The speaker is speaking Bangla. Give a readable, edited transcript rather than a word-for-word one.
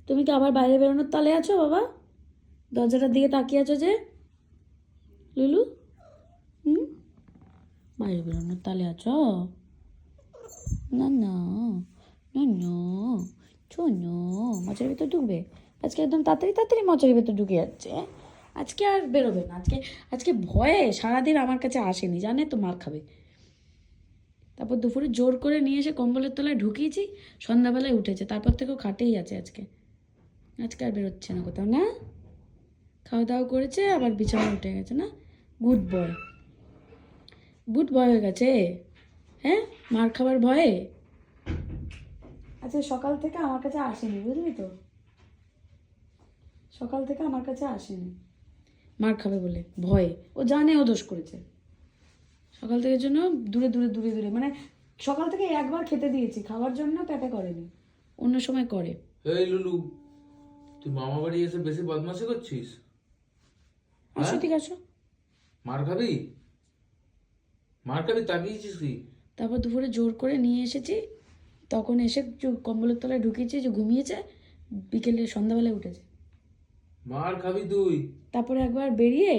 তুমি কি আবার বাইরে বেরোনোর তালে আছো বাবা? দরজাটার দিকে তাকিয়ে আছো যে লুলু? হুম, বাইরে বেরোনোর তালে আছো? না না না না, শোনো, মশারির ভেতর ঢুকবে আজকে, একদম তাড়াতাড়ি তাড়াতাড়ি মশারির ভেতর ঢুকে যাচ্ছে। আজকে আর বেরোবে না, আজকে আজকে ভয়ে সারাদিন আমার কাছে আসেনি, জানে তো, মার খাবে। তারপর দুপুরে জোর করে নিয়ে এসে কম্বলের তলায় ঢুকিয়েছি, সন্ধ্যাবেলায় উঠেছে, তারপর থেকেও খাটেই আছে আজকে। আজকে আর বেরোচ্ছে না কোথাও, না খাওয়া দাওয়া করেছে আবার বিছানায় উঠে গেছে, না গুড বয়, গুড বয় হয়ে গেছে। হ্যাঁ, মার খাবার ভয়ে আচ্ছা সকাল থেকে আমার কাছে আসেনি, বুঝলি তো, সকাল থেকে আমার কাছে আসেনি মার খাবে বলে ভয়ে, ও জানে ও দোষ করেছে। সকাল থেকে জন্য দূরে দূরে দূরে দূরে, মানে সকাল থেকে একবার খেতে দিয়েছি, খাওয়ার জন্য পেটে করেনি, অন্য সময় করে। এই লুলু, তুই মামা বাড়ি এসে বেশি বদমাশি করছিস? আসো ঠিক আসো। মার খাবি? মার খাবি তাকিয়েছিস কি? তারপর দুপুরে জোর করে নিয়ে এসেছি, তখন এসে কম্বলের তলায় ঢুকিয়েছি, যে ঘুমিয়েছে, বিকেলে সন্ধ্যাবেলায় উঠেছে। মার খাবি তুই? তারপরে একবার বেরিয়ে